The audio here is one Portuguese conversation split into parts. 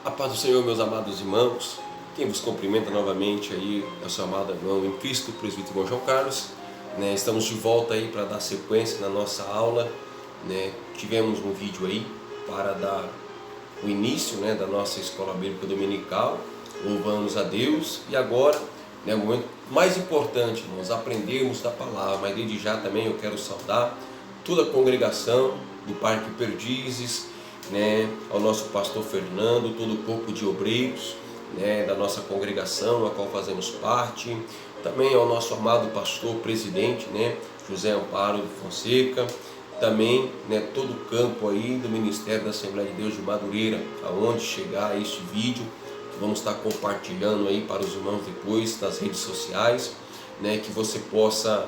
A paz do Senhor, meus amados irmãos. Quem vos cumprimenta novamente aí é o seu amado irmão em Cristo, o presbítero irmão João Carlos. Estamos de volta aí para dar sequência na nossa aula. Tivemos um vídeo aí para dar o início da nossa escola bíblica dominical. Louvamos a Deus. E agora, o momento mais importante, irmãos, aprendermos da palavra. Mas desde já também eu quero saudar toda a congregação do Parque Perdizes, ao nosso pastor Fernando, todo o corpo de obreiros da nossa congregação, a qual fazemos parte, também ao nosso amado pastor presidente, José Amparo Fonseca, também todo o campo aí do Ministério da Assembleia de Deus de Madureira, aonde chegar este vídeo, que vamos estar compartilhando aí para os irmãos depois das redes sociais, que você possa,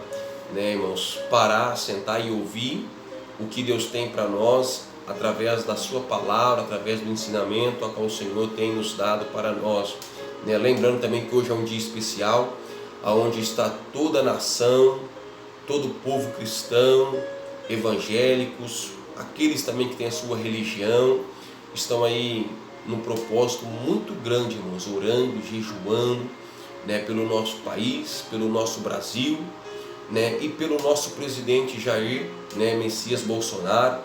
irmãos, parar, sentar e ouvir o que Deus tem para nós, através da sua palavra, através do ensinamento a qual o Senhor tem nos dado para nós. Lembrando também que hoje é um dia especial, onde está toda a nação, todo o povo cristão, evangélicos, aqueles também que têm a sua religião, estão aí num propósito muito grande, irmãos, orando, jejuando, pelo nosso país, pelo nosso Brasil, e pelo nosso presidente Jair, Messias Bolsonaro,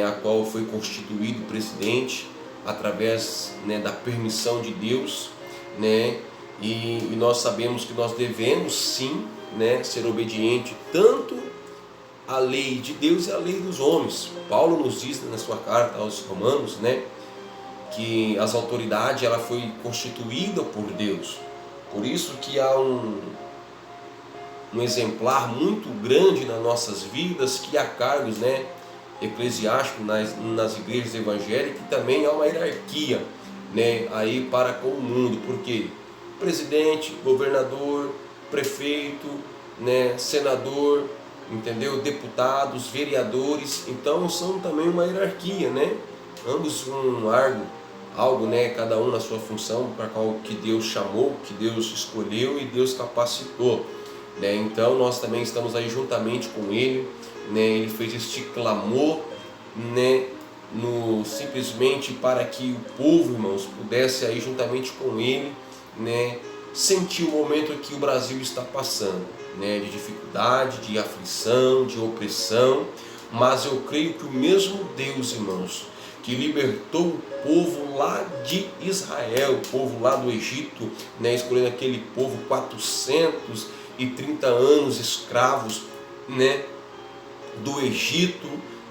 a qual foi constituído presidente através da permissão de Deus, e nós sabemos que nós devemos sim ser obediente tanto à lei de Deus e à lei dos homens. Paulo nos diz na sua carta aos Romanos, que as autoridades ela foi constituída por Deus. Por isso que há um exemplar muito grande nas nossas vidas, que há cargos eclesiástico nas igrejas evangélicas, e também há uma hierarquia aí para com o mundo, porque presidente, governador, prefeito, senador, entendeu? Deputados, vereadores, então são também uma hierarquia, ambos algo, cada um na sua função para qual que Deus chamou, que Deus escolheu e Deus capacitou, então nós também estamos aí juntamente com ele. Ele fez este clamor, simplesmente para que o povo, irmãos, pudesse aí juntamente com ele, sentir o momento que o Brasil está passando, de dificuldade, de aflição, de opressão. Mas eu creio que o mesmo Deus, irmãos, que libertou o povo lá de Israel, o povo lá do Egito, escolhendo aquele povo 430 anos escravos, do Egito,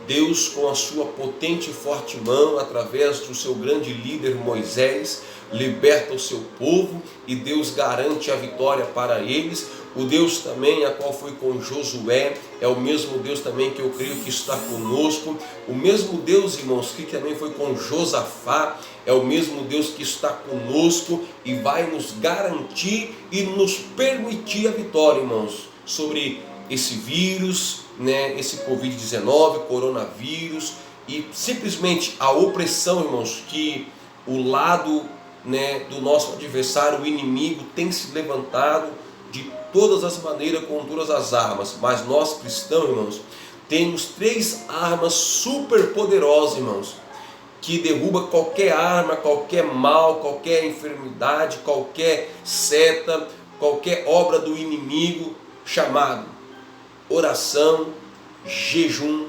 Deus com a sua potente e forte mão, através do seu grande líder Moisés, liberta o seu povo, e Deus garante a vitória para eles. O Deus também a qual foi com Josué é o mesmo Deus também que eu creio que está conosco. O mesmo Deus, irmãos, que também foi com Josafá, é o mesmo Deus que está conosco e vai nos garantir e nos permitir a vitória, irmãos, sobre esse vírus, esse Covid-19, coronavírus, e simplesmente a opressão, irmãos, que o lado do nosso adversário, o inimigo, tem se levantado de todas as maneiras, com todas as armas. Mas nós cristãos, irmãos, temos 3 armas super poderosas, irmãos, que derruba qualquer arma, qualquer mal, qualquer enfermidade, qualquer seta, qualquer obra do inimigo, chamado oração, jejum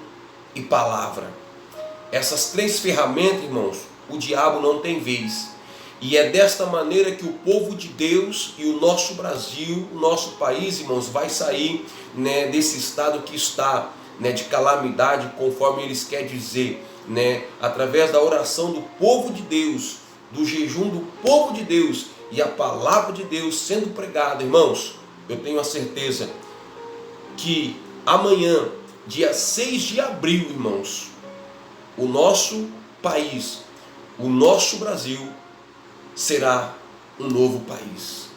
e palavra. Essas 3 ferramentas, irmãos, o diabo não tem vez. E é desta maneira que o povo de Deus e o nosso Brasil, o nosso país, irmãos, vai sair desse estado que está de calamidade, conforme eles querem dizer, através da oração do povo de Deus, do jejum do povo de Deus e a palavra de Deus sendo pregada. Irmãos, eu tenho a certeza que amanhã, dia 6 de abril, irmãos, o nosso país, o nosso Brasil, será um novo país.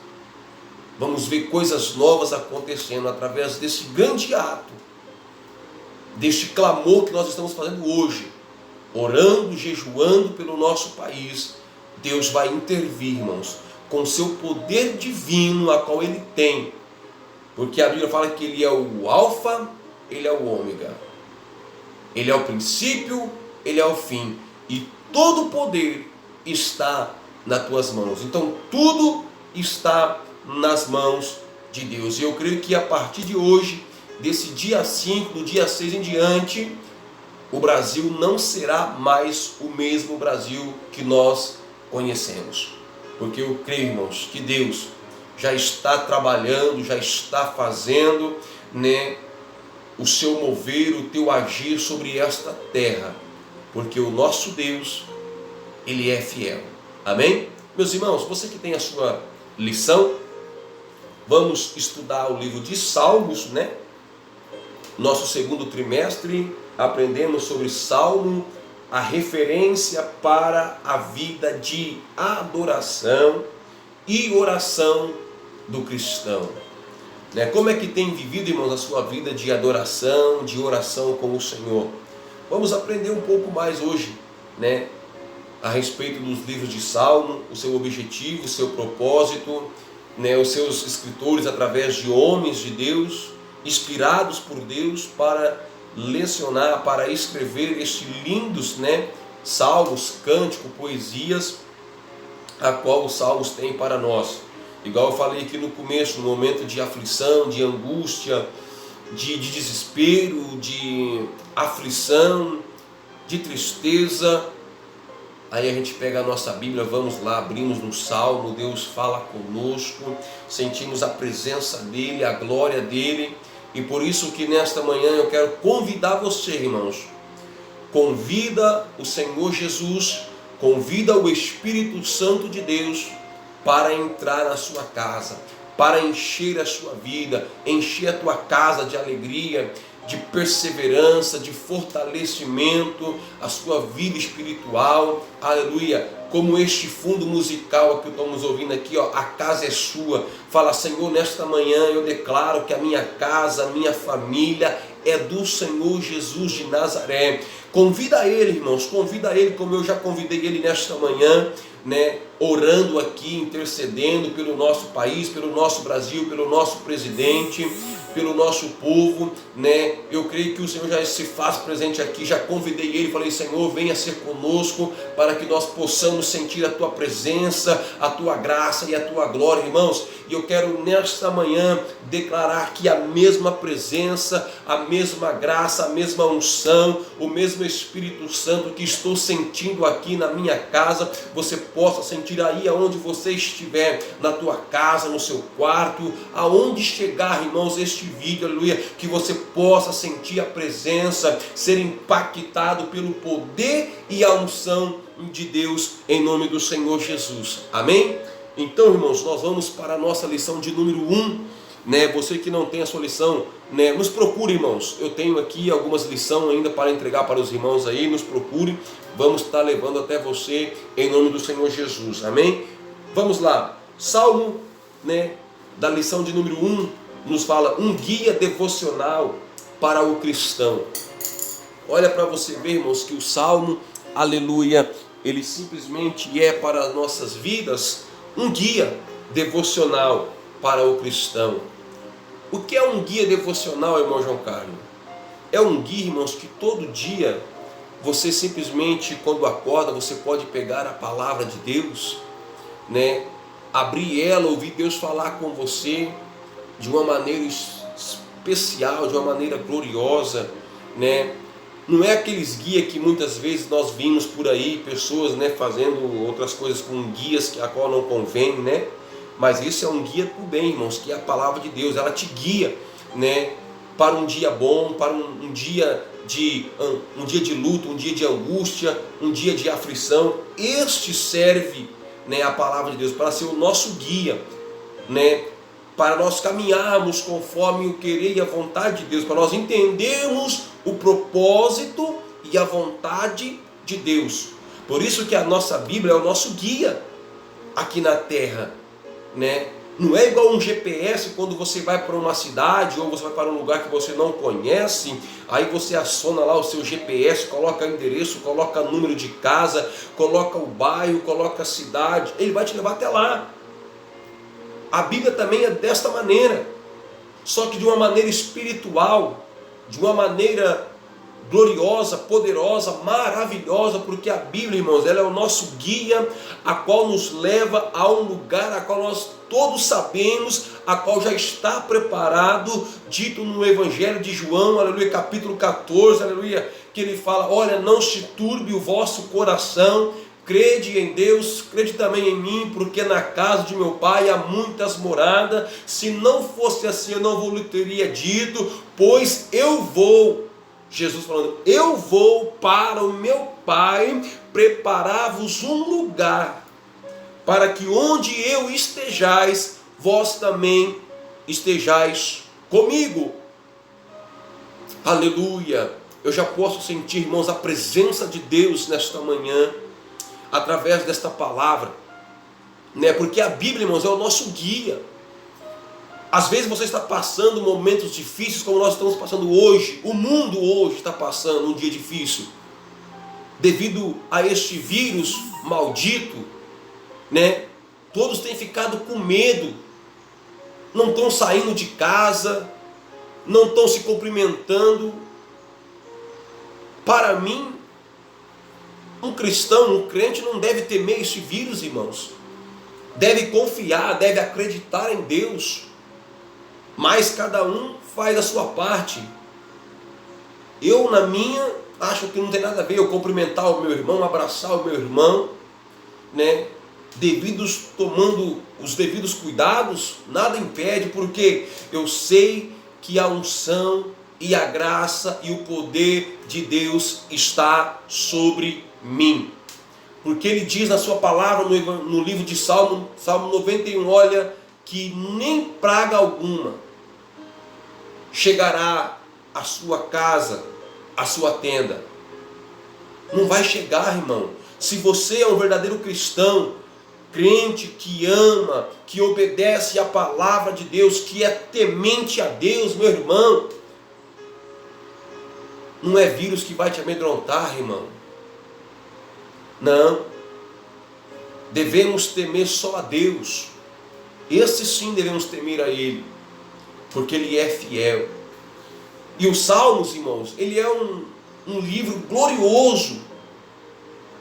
Vamos ver coisas novas acontecendo através desse grande ato, deste clamor que nós estamos fazendo hoje, orando, jejuando pelo nosso país. Deus vai intervir, irmãos, com o seu poder divino, a qual Ele tem. Porque a Bíblia fala que Ele é o alfa, Ele é o ômega. Ele é o princípio, Ele é o fim. E todo o poder está nas tuas mãos. Então tudo está nas mãos de Deus. E eu creio que a partir de hoje, desse dia 5, do dia 6 em diante, o Brasil não será mais o mesmo Brasil que nós conhecemos. Porque eu creio, irmãos, que Deus já está trabalhando, já está fazendo, né, o seu mover, o teu agir sobre esta terra. Porque o nosso Deus, Ele é fiel. Amém? Meus irmãos, você que tem a sua lição, vamos estudar o livro de Salmos, né? Nosso segundo trimestre, aprendemos sobre Salmo, a referência para a vida de adoração e oração do cristão. Né? Como é que tem vivido, irmãos, a sua vida de adoração, de oração com o Senhor? Vamos aprender um pouco mais hoje, né, a respeito dos livros de Salmo, o seu objetivo, o seu propósito, né, os seus escritores através de homens de Deus, inspirados por Deus para lecionar, para escrever estes lindos, né, salmos, cânticos, poesias, a qual os salmos têm para nós. Igual eu falei aqui no começo, no momento de aflição, de angústia, de desespero, de aflição, de tristeza, aí a gente pega a nossa Bíblia, vamos lá, abrimos no Salmo, Deus fala conosco, sentimos a presença dEle, a glória dEle, e por isso que nesta manhã eu quero convidar você, irmãos, convida o Senhor Jesus, convida o Espírito Santo de Deus para entrar na sua casa, para encher a sua vida, encher a tua casa de alegria, de perseverança, de fortalecimento, a sua vida espiritual, aleluia, como este fundo musical que estamos ouvindo aqui, ó, a casa é sua. Fala, Senhor, nesta manhã eu declaro que a minha casa, a minha família é do Senhor Jesus de Nazaré. Convida Ele, irmãos, convida Ele, como eu já convidei Ele nesta manhã, né, orando aqui, intercedendo pelo nosso país, pelo nosso Brasil, pelo nosso presidente, pelo nosso povo, né? Eu creio que o Senhor já se faz presente aqui, já convidei Ele, falei, Senhor, venha ser conosco, para que nós possamos sentir a Tua presença, a Tua graça e a Tua glória, irmãos. E eu quero nesta manhã declarar que a mesma presença, a mesma graça, a mesma unção, o mesmo Espírito Santo que estou sentindo aqui na minha casa, você possa sentir aí aonde você estiver, na tua casa, no seu quarto, aonde chegar, irmãos, este vídeo, aleluia, que você possa sentir a presença, ser impactado pelo poder e a unção de Deus, em nome do Senhor Jesus. Amém? Então, irmãos, nós vamos para a nossa lição de número 1, né? Você que não tem a sua lição, né, nos procure, irmãos. Eu tenho aqui algumas lições ainda para entregar para os irmãos aí, nos procure. Vamos estar levando até você em nome do Senhor Jesus. Amém? Vamos lá. Salmo, né, da lição de número 1 nos fala um guia devocional para o cristão. Olha para você ver, irmãos, que o Salmo, aleluia, ele simplesmente é para as nossas vidas um guia devocional para o cristão. O que é um guia devocional, irmão João Carlos? É um guia, irmãos, que todo dia você simplesmente, quando acorda, você pode pegar a palavra de Deus, né, abrir ela, ouvir Deus falar com você de uma maneira especial, de uma maneira gloriosa, né? Não é aqueles guias que muitas vezes nós vimos por aí, pessoas, né, fazendo outras coisas com guias que a qual não convém, né? Mas isso é um guia para o bem, irmãos, que é a palavra de Deus. Ela te guia, né, para um dia bom, para um dia de luto, um dia de angústia, um dia de aflição. Este serve, né, a palavra de Deus para ser o nosso guia, né, para nós caminharmos conforme o querer e a vontade de Deus, para nós entendermos o propósito e a vontade de Deus. Por isso que a nossa Bíblia é o nosso guia aqui na terra, né? Não é igual um GPS quando você vai para uma cidade ou você vai para um lugar que você não conhece, aí você aciona lá o seu GPS, coloca o endereço, coloca o número de casa, coloca o bairro, coloca a cidade, ele vai te levar até lá. A Bíblia também é desta maneira, só que de uma maneira espiritual, de uma maneira gloriosa, poderosa, maravilhosa, porque a Bíblia, irmãos, ela é o nosso guia, a qual nos leva a um lugar a qual nós todos sabemos, a qual já está preparado, dito no Evangelho de João, aleluia, capítulo 14, aleluia, que ele fala: olha, não se turbe o vosso coração, crede em Deus, crede também em mim, porque na casa de meu pai há muitas moradas. Se não fosse assim, eu não vos teria dito, pois eu vou, Jesus falando, eu vou para o meu pai preparar-vos um lugar, para que onde eu estejais, vós também estejais comigo. Aleluia! Eu já posso sentir, irmãos, a presença de Deus nesta manhã, através desta palavra, né? Porque a Bíblia, irmãos, é o nosso guia. Às vezes você está passando momentos difíceis, como nós estamos passando hoje. O mundo hoje está passando um dia difícil, devido a este vírus maldito, né? Todos têm ficado com medo, não estão saindo de casa, não estão se cumprimentando. Para mim, um cristão, um crente não deve temer este vírus, irmãos. Deve confiar, deve acreditar em Deus. Mas cada um faz a sua parte. Eu, na minha, acho que não tem nada a ver eu cumprimentar o meu irmão, abraçar o meu irmão, né? Tomando os devidos cuidados, nada impede, porque eu sei que a unção e a graça e o poder de Deus está sobre mim. Porque ele diz na sua palavra, no livro de Salmo 91, olha, que nem praga alguma chegará à sua casa, à sua tenda. Não vai chegar, irmão. Se você é um verdadeiro cristão, crente que ama, que obedece à palavra de Deus, que é temente a Deus, meu irmão, não é vírus que vai te amedrontar, irmão. Não. Devemos temer só a Deus. Esse sim devemos temer a Ele, porque Ele é fiel. E os Salmos, irmãos, ele é um livro glorioso,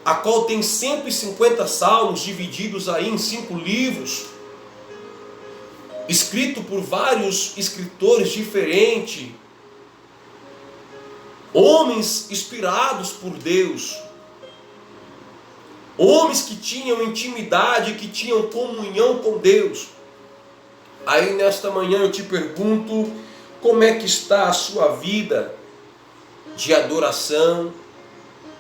a qual tem 150 salmos divididos aí em 5 livros, escrito por vários escritores diferentes, homens inspirados por Deus, homens que tinham intimidade, que tinham comunhão com Deus. Aí nesta manhã eu te pergunto, como é que está a sua vida de adoração,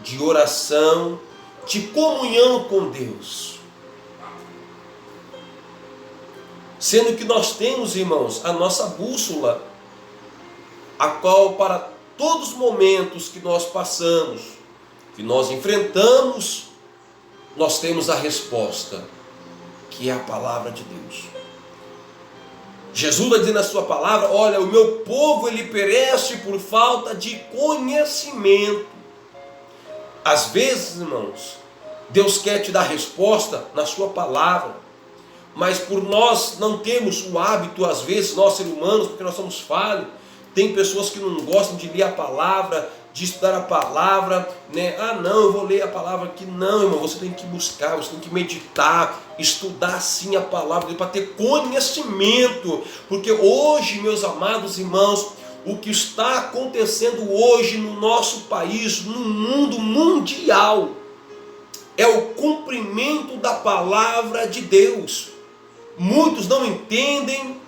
de oração, de comunhão com Deus? Sendo que nós temos, irmãos, a nossa bússola, a qual para todos os momentos que nós passamos, que nós enfrentamos, nós temos a resposta, que é a palavra de Deus. Jesus vai dizer na sua palavra, olha, o meu povo ele perece por falta de conhecimento. Às vezes, irmãos, Deus quer te dar resposta na sua palavra, mas por nós não termos o hábito, às vezes, nós seres humanos, porque nós somos falhos, tem pessoas que não gostam de ler a palavra, de estudar a palavra, né? Ah, não, eu vou ler a palavra aqui. Não, irmão, você tem que buscar, você tem que meditar, estudar sim a palavra para ter conhecimento, porque hoje, meus amados irmãos, o que está acontecendo hoje no nosso país, no mundo mundial, é o cumprimento da palavra de Deus. Muitos não entendem,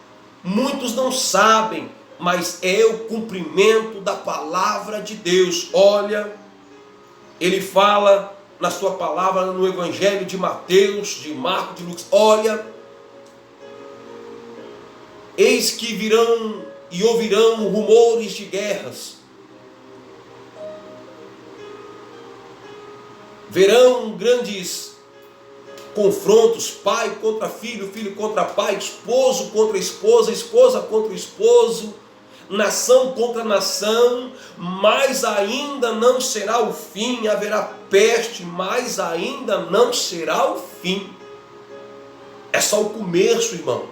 muitos não sabem, mas é o cumprimento da palavra de Deus. Olha, ele fala na sua palavra no Evangelho de Mateus, de Marcos, de Lucas, olha, eis que virão e ouvirão rumores de guerras, verão grandes confrontos, pai contra filho, filho contra pai, esposo contra esposa, esposa contra esposo, nação contra nação, mas ainda não será o fim. Haverá peste, mas ainda não será o fim. É só o começo, irmão.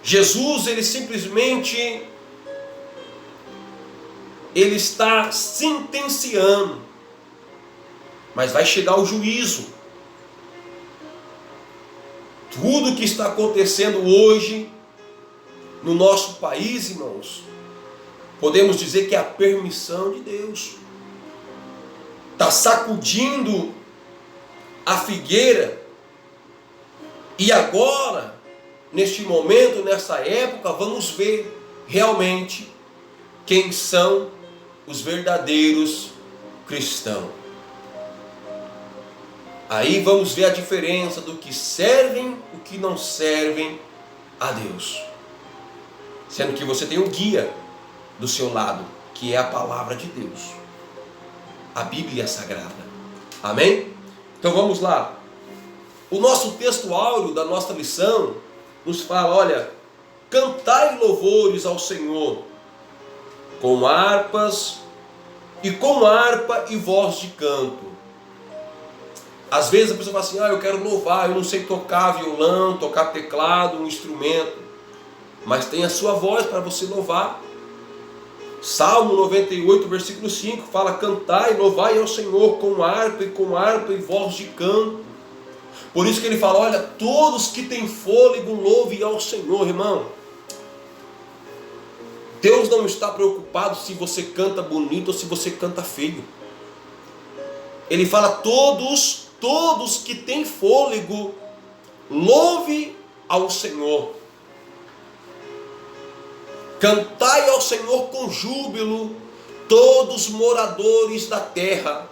Jesus, ele simplesmente Ele está sentenciando, mas vai chegar o juízo. Tudo que está acontecendo hoje no nosso país, irmãos, podemos dizer que é a permissão de Deus. Está sacudindo a figueira. E agora, neste momento, nessa época, vamos ver realmente quem são os verdadeiros cristãos. Aí vamos ver a diferença do que servem e o que não servem a Deus. Sendo que você tem um guia do seu lado, que é a palavra de Deus, a Bíblia Sagrada. Amém? Então vamos lá. O nosso texto áureo da nossa lição nos fala, olha, cantai louvores ao Senhor com harpa e voz de canto. Às vezes a pessoa fala assim, eu quero louvar, eu não sei tocar violão, tocar teclado, um instrumento. Mas tem a sua voz para você louvar. Salmo 98, versículo 5, fala, cantai e louvai ao Senhor com harpa e voz de canto. Por isso que ele fala, olha, todos que têm fôlego, louvem ao Senhor, irmão. Deus não está preocupado se você canta bonito ou se você canta feio. Ele fala, todos que têm fôlego, louve ao Senhor. Cantai ao Senhor com júbilo, todos moradores da terra.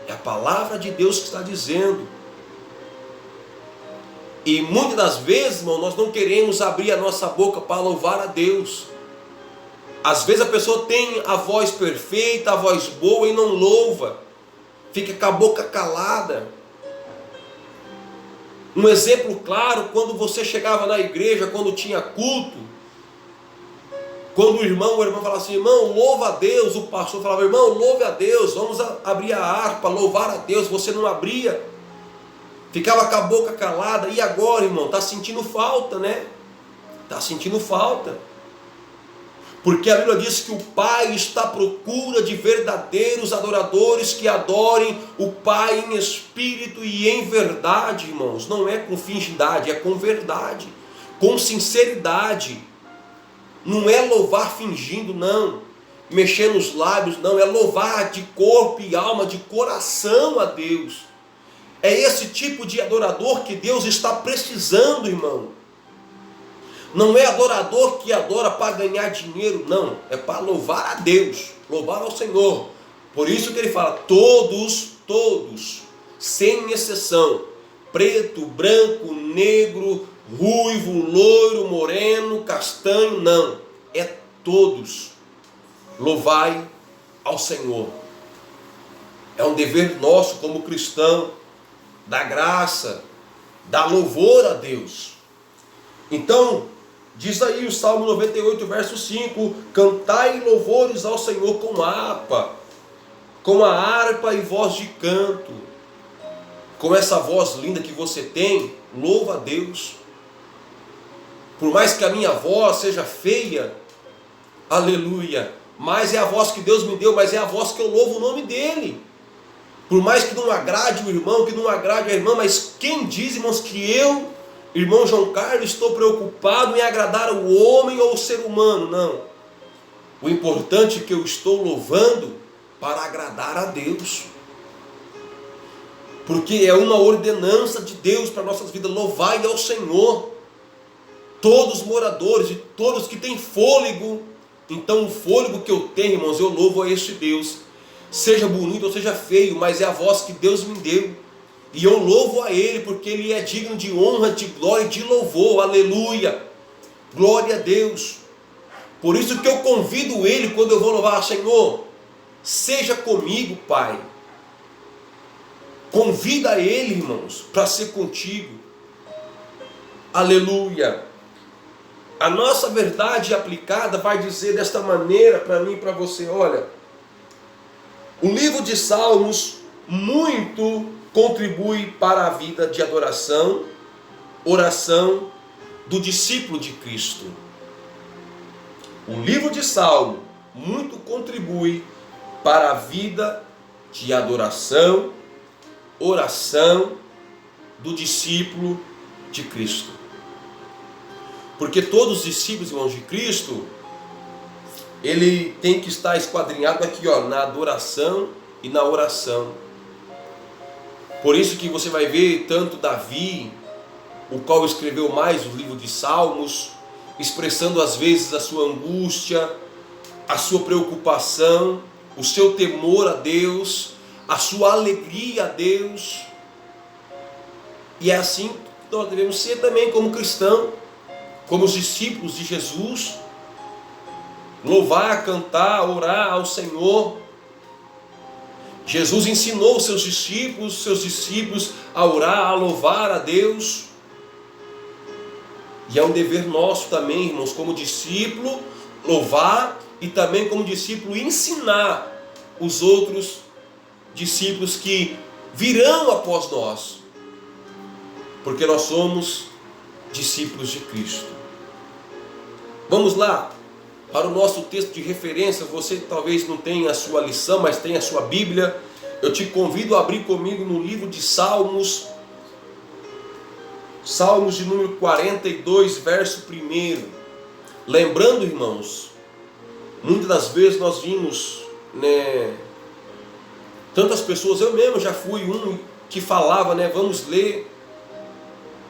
É a palavra de Deus que está dizendo. E muitas das vezes, irmão, nós não queremos abrir a nossa boca para louvar a Deus. Às vezes a pessoa tem a voz perfeita, a voz boa e não louva. Fica com a boca calada. Um exemplo claro, quando você chegava na igreja, quando tinha culto, quando o irmão falava assim, irmão, louva a Deus, o pastor falava, irmão, louve a Deus, vamos abrir a harpa, louvar a Deus, você não abria, ficava com a boca calada. E agora, irmão, está sentindo falta, né? Está sentindo falta. Porque a Bíblia diz que o Pai está à procura de verdadeiros adoradores que adorem o Pai em espírito e em verdade, irmãos. Não é com fingidade, é com verdade, com sinceridade. Não é louvar fingindo, não. Mexer nos lábios, não. É louvar de corpo e alma, de coração a Deus. É esse tipo de adorador que Deus está precisando, irmão. Não é adorador que adora para ganhar dinheiro, não. É para louvar a Deus, louvar ao Senhor. Por isso que ele fala, todos, sem exceção. Preto, branco, negro, ruivo, loiro, moreno, castanho, não. É todos. Louvai ao Senhor. É um dever nosso como cristão, da graça, dar louvor a Deus. Então, diz aí o Salmo 98, verso 5, cantai louvores ao Senhor com a harpa e voz de canto. Com essa voz linda que você tem, louva a Deus. Por mais que a minha voz seja feia, aleluia, mas é a voz que Deus me deu, mas é a voz que eu louvo o nome dEle. Por mais que não agrade o irmão, que não agrade a irmã, mas quem diz, irmãos, que eu, irmão João Carlos, estou preocupado em agradar o homem ou o ser humano? Não. O importante é que eu estou louvando para agradar a Deus. Porque é uma ordenança de Deus para nossas vidas. Louvai ao Senhor, todos os moradores e todos que têm fôlego. Então o fôlego que eu tenho, irmãos, eu louvo a este Deus. Seja bonito ou seja feio, mas é a voz que Deus me deu. E eu louvo a Ele, porque Ele é digno de honra, de glória e de louvor. Aleluia! Glória a Deus! Por isso que eu convido Ele, quando eu vou louvar, Senhor, seja comigo, Pai. Convida Ele, irmãos, para ser contigo. Aleluia! A nossa verdade aplicada vai dizer desta maneira para mim e para você, olha, o livro de Salmos muito contribui para a vida de adoração, oração do discípulo de Cristo. O livro de Salmo muito contribui para a vida de adoração, oração do discípulo de Cristo. Porque todos os discípulos, irmãos, de Cristo, ele tem que estar esquadrinhado aqui, na adoração e na oração. Por isso que você vai ver tanto Davi, o qual escreveu mais o livro de Salmos, expressando às vezes a sua angústia, a sua preocupação, o seu temor a Deus, a sua alegria a Deus. E é assim que nós devemos ser também como cristão, como os discípulos de Jesus. Louvar, cantar, orar ao Senhor. Jesus ensinou seus discípulos a orar, a louvar a Deus. E é um dever nosso também, irmãos, como discípulo, louvar e também como discípulo ensinar os outros discípulos que virão após nós. Porque nós somos discípulos de Cristo. Vamos lá para o nosso texto de referência. Você talvez não tenha a sua lição, mas tem a sua Bíblia. Eu te convido a abrir comigo no livro de Salmos. Salmos de número 42, verso 1. Lembrando, irmãos, muitas das vezes nós vimos, tantas pessoas, eu mesmo já fui um que falava, vamos ler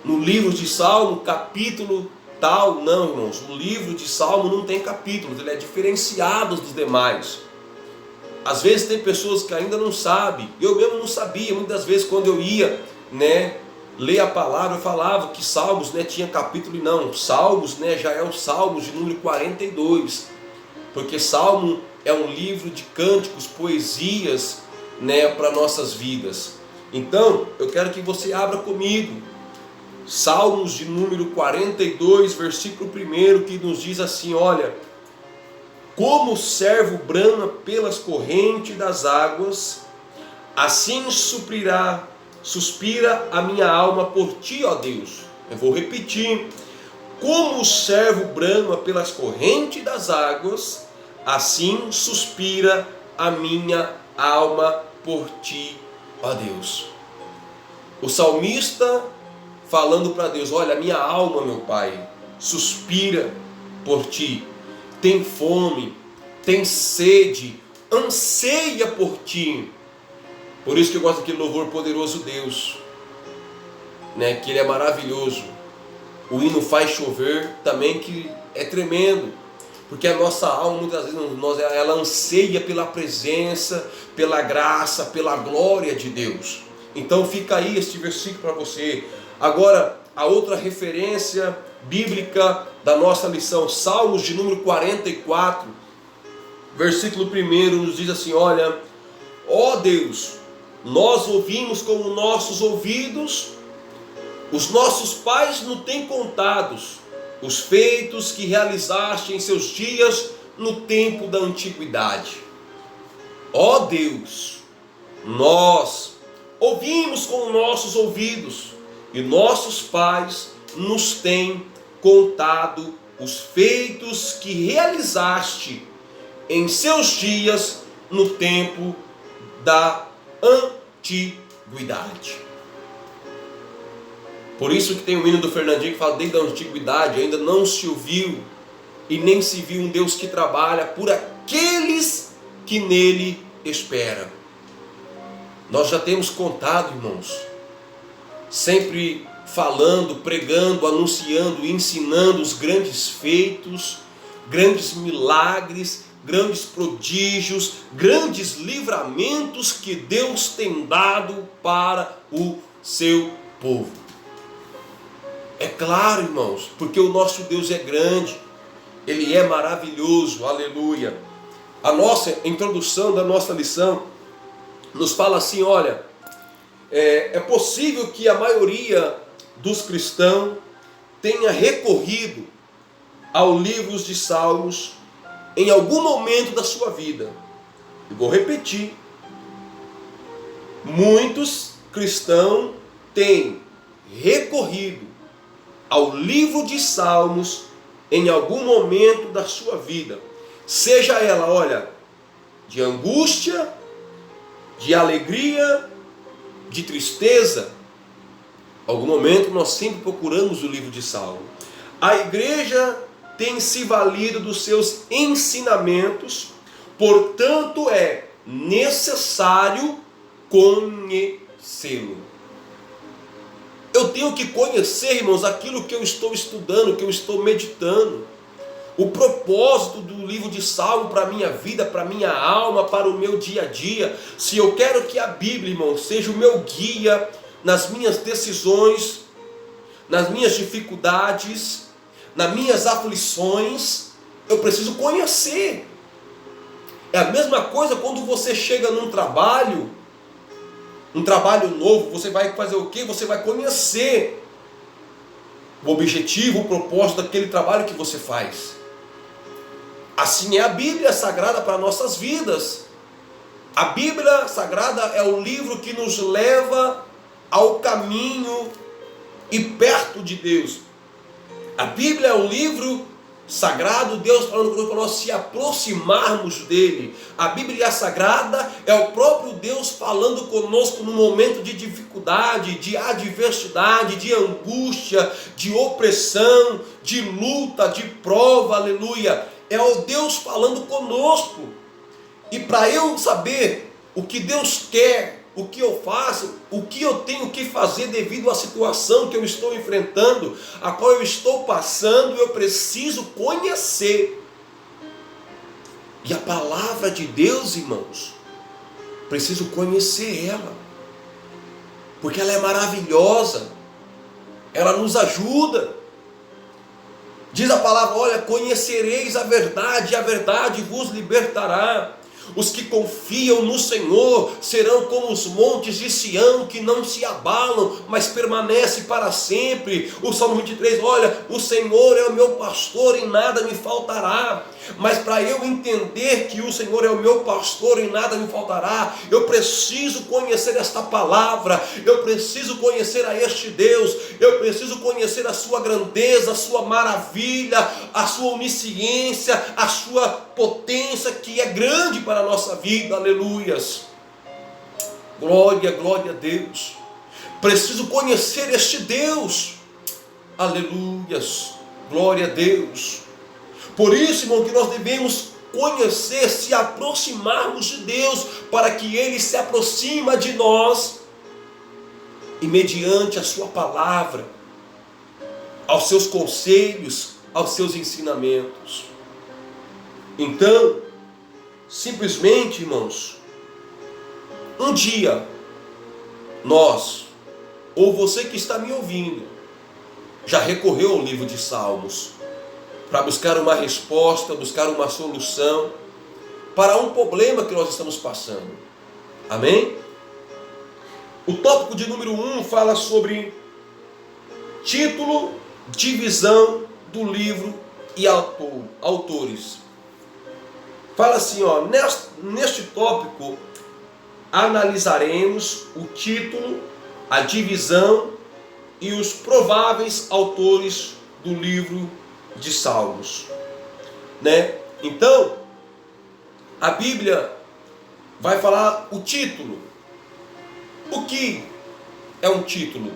no livro de Salmo, capítulo tal. Não, irmãos, o livro de Salmo não tem capítulos, ele é diferenciado dos demais. Às vezes tem pessoas que ainda não sabem, eu mesmo não sabia, muitas vezes quando eu ia, ler a palavra, eu falava que Salmos, tinha capítulo, e não, Salmos, já é o Salmos de número 42, porque Salmo é um livro de cânticos, poesias, para nossas vidas. Então, eu quero que você abra comigo, Salmos de número 42, versículo 1, que nos diz assim, olha: como o servo brama pelas correntes das águas, assim suspira a minha alma por ti, ó Deus. Eu vou repetir. Como o servo brama pelas correntes das águas, assim suspira a minha alma por ti, ó Deus. O salmista falando para Deus, olha, a minha alma, meu Pai, suspira por ti, tem fome, tem sede, anseia por ti. Por isso que eu gosto daquele louvor Poderoso Deus, que ele é maravilhoso. O hino Faz Chover também, que é tremendo, porque a nossa alma muitas vezes ela anseia pela presença, pela graça, pela glória de Deus. Então fica aí este versículo para você. Agora, a outra referência bíblica da nossa lição, Salmos de número 44, versículo 1, nos diz assim, olha: ó Deus, nós ouvimos com os nossos ouvidos, os nossos pais não têm contados os feitos que realizaste em seus dias no tempo da antiguidade. Ó Deus, nós ouvimos com os nossos ouvidos e nossos pais nos têm contado os feitos que realizaste em seus dias no tempo da antiguidade. Por isso que tem o hino do Fernandinho que fala, desde a antiguidade ainda não se ouviu e nem se viu um Deus que trabalha por aqueles que nele esperam. Nós já temos contado, irmãos, sempre falando, pregando, anunciando, ensinando os grandes feitos, grandes milagres, grandes prodígios, grandes livramentos que Deus tem dado para o seu povo. É claro, irmãos, porque o nosso Deus é grande, Ele é maravilhoso, aleluia. A nossa introdução da nossa lição nos fala assim, olha, é possível que a maioria dos cristãos tenha recorrido ao livro de Salmos em algum momento da sua vida. Eu vou repetir. Muitos cristãos têm recorrido ao livro de Salmos em algum momento da sua vida. seja ela, olha, de angústia, de alegria, de tristeza. Em algum momento nós sempre procuramos o livro de Salmo. A igreja tem se valido dos seus ensinamentos, portanto é necessário conhecê-lo. Eu tenho que conhecer, irmãos, aquilo que eu estou estudando, que eu estou meditando. O propósito do livro de Salmo para a minha vida, para a minha alma, para o meu dia a dia. Se eu quero que a Bíblia, irmão, seja o meu guia nas minhas decisões, nas minhas dificuldades, nas minhas aflições, eu preciso conhecer. É a mesma coisa quando você chega num trabalho, um trabalho novo, você vai fazer o quê? Você vai conhecer o objetivo, o propósito daquele trabalho que você faz. Assim é a Bíblia Sagrada para nossas vidas. A Bíblia Sagrada é o livro que nos leva ao caminho e perto de Deus. A Bíblia é o livro sagrado, Deus falando para nós se aproximarmos dele. A Bíblia Sagrada é o próprio Deus falando conosco no momento de dificuldade, de adversidade, de angústia, de opressão, de luta, de prova, aleluia. É o Deus falando conosco. E para eu saber o que Deus quer, o que eu faço, o que eu tenho que fazer devido à situação que eu estou enfrentando, a qual eu estou passando, eu preciso conhecer. E a palavra de Deus, irmãos, preciso conhecer ela, porque ela é maravilhosa, ela nos ajuda. Diz a palavra, olha, conhecereis a verdade vos libertará. Os que confiam no Senhor serão como os montes de Sião, que não se abalam, mas permanecem para sempre. O Salmo 23, olha, o Senhor é o meu pastor e nada me faltará. Mas para eu entender que o Senhor é o meu pastor e nada me faltará, eu preciso conhecer esta palavra, eu preciso conhecer a este Deus, eu preciso conhecer a sua grandeza, a sua maravilha, a sua onisciência, a sua potência que é grande para a nossa vida, aleluias. Glória, glória a Deus. Preciso conhecer este Deus, aleluias, glória a Deus. Por isso, irmão, que nós devemos conhecer, se aproximarmos de Deus, para que Ele se aproxima de nós, e mediante a sua palavra, aos seus conselhos, aos seus ensinamentos. Então, simplesmente, irmãos, um dia, nós, ou você que está me ouvindo, já recorreu ao livro de Salmos, para buscar uma resposta, buscar uma solução para um problema que nós estamos passando. Amém? O tópico de número 1 fala sobre título, divisão do livro e autores. Fala assim, ó, neste tópico analisaremos o título, a divisão e os prováveis autores do livro de Salmos, né? Então, a Bíblia vai falar o título. O que é um título?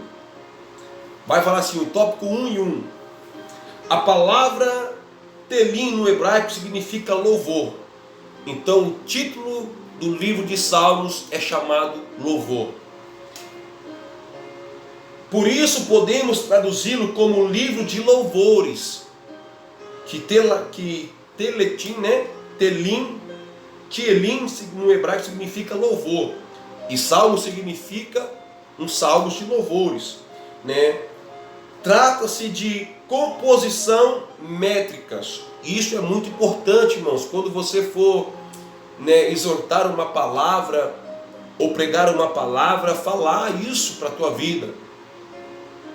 Vai falar assim, o tópico 1 e 1. A palavra telim no hebraico significa louvor. Então, o título do livro de Salmos é chamado louvor. Por isso podemos traduzi-lo como livro de louvores. Que teletim, né? Telim no hebraico significa louvor. E salmo significa um salmo de louvores, né? Trata-se de composição métricas. Isso é muito importante, irmãos. Quando você for, né, exortar uma palavra ou pregar uma palavra, falar isso para a tua vida.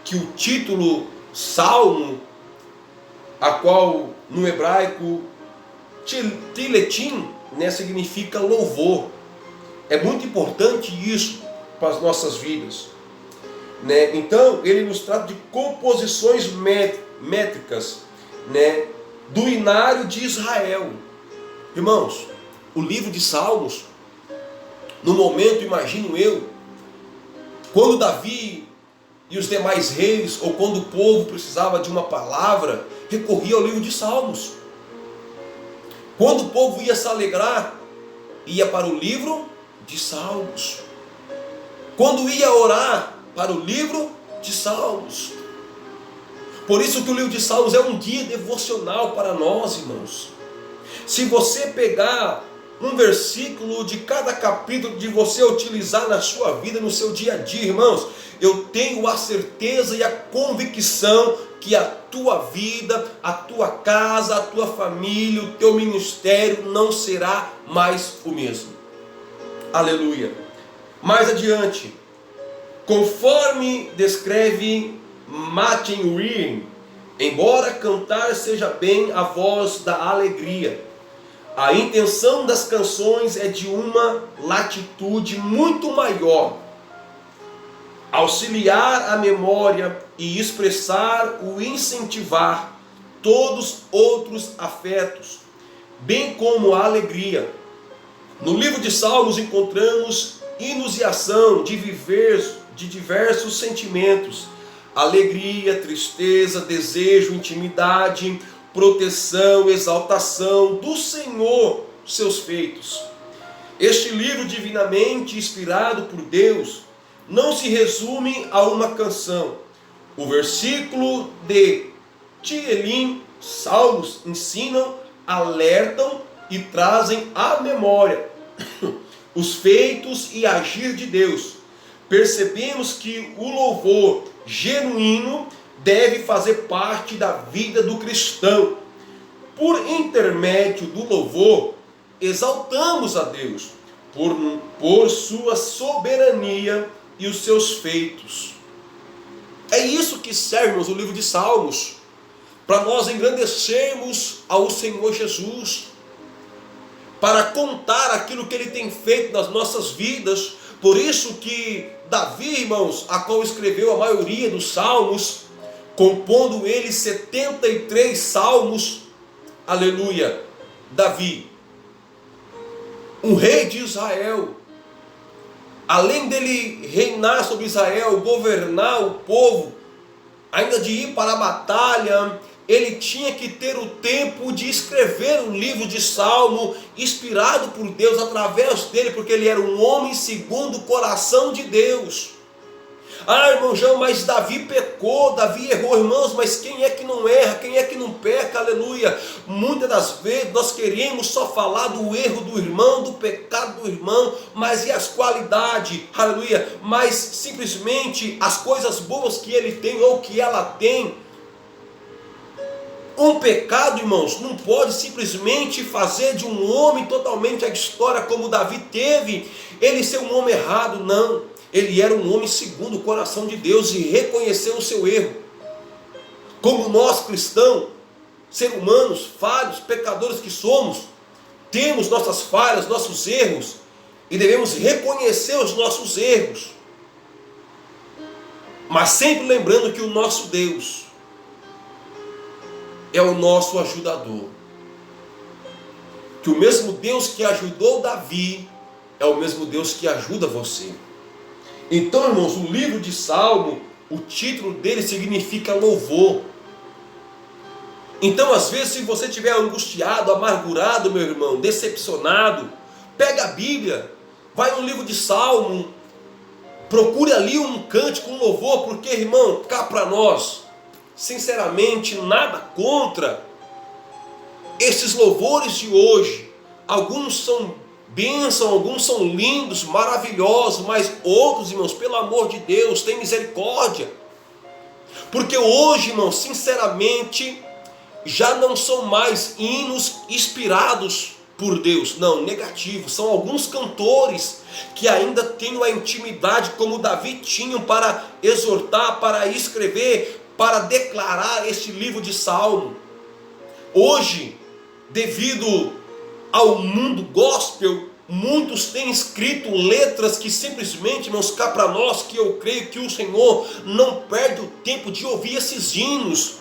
Que o título salmo, a qual no hebraico tiletim, né, significa louvor. É muito importante isso para as nossas vidas, né? Então ele nos trata de composições métricas, né, do inário de Israel. Irmãos, o livro de Salmos, no momento, imagino eu, quando Davi e os demais reis, ou quando o povo precisava de uma palavra, recorria ao livro de Salmos. Quando o povo ia se alegrar, ia para o livro de Salmos. Quando ia orar, para o livro de Salmos. Por isso que o livro de Salmos é um guia devocional para nós, irmãos. Se você pegar um versículo de cada capítulo de você utilizar na sua vida, no seu dia a dia, irmãos, eu tenho a certeza e a convicção que a tua vida, a tua casa, a tua família, o teu ministério não será mais o mesmo. Aleluia. Mais adiante, conforme descreve Martin Reed, embora cantar seja bem a voz da alegria, a intenção das canções é de uma latitude muito maior, auxiliar a memória e expressar ou incentivar todos outros afetos, bem como a alegria. No livro de Salmos encontramos enunciação de viver de diversos sentimentos: alegria, tristeza, desejo, intimidade, proteção, exaltação do Senhor, seus feitos. Este livro divinamente inspirado por Deus não se resume a uma canção. O versículo de Tielim, Salmos, ensinam, alertam e trazem à memória os feitos e agir de Deus. Percebemos que o louvor genuíno deve fazer parte da vida do cristão. Por intermédio do louvor, exaltamos a Deus por sua soberania e os seus feitos. É isso que serve o livro de Salmos, para nós engrandecermos ao Senhor Jesus, para contar aquilo que Ele tem feito nas nossas vidas. Por isso que Davi, irmãos, a qual escreveu a maioria dos salmos, compondo ele 73 salmos, aleluia, Davi, um rei de Israel, além dele reinar sobre Israel, governar o povo, ainda de ir para a batalha, ele tinha que ter o tempo de escrever um livro de salmo, inspirado por Deus através dele, porque ele era um homem segundo o coração de Deus. Ah, irmão João, mas Davi pecou, Davi errou, irmãos, mas quem é que não erra, quem é que não peca, aleluia? Muitas das vezes nós queremos só falar do erro do irmão, do pecado do irmão, mas e as qualidades, aleluia? Mas simplesmente as coisas boas que ele tem ou que ela tem. Um pecado, irmãos, não pode simplesmente fazer de um homem totalmente a história como Davi teve, ele ser um homem errado, não. Ele era um homem segundo o coração de Deus e reconheceu o seu erro. Como nós cristãos, seres humanos, falhos, pecadores que somos, temos nossas falhas, nossos erros, e devemos reconhecer os nossos erros. Mas sempre lembrando que o nosso Deus é o nosso ajudador. Que o mesmo Deus que ajudou Davi é o mesmo Deus que ajuda você. Então, irmãos, o livro de Salmo, o título dele significa louvor. Então, às vezes, se você estiver angustiado, amargurado, meu irmão, decepcionado, pega a Bíblia, vai no livro de Salmo, procure ali um cântico, um louvor, porque, irmão, cá para nós, sinceramente, nada contra esses louvores de hoje. Alguns são bênção, alguns são lindos, maravilhosos, mas outros, irmãos, pelo amor de Deus, tem misericórdia. Porque hoje, irmãos, sinceramente, já não são mais hinos inspirados por Deus, não, negativos. São alguns cantores que ainda têm a intimidade como Davi tinha para exortar, para escrever, para declarar este livro de Salmo. Hoje, devido ao mundo gospel, muitos têm escrito letras que simplesmente, irmãos, cá para nós, que eu creio que o Senhor não perde o tempo de ouvir esses hinos.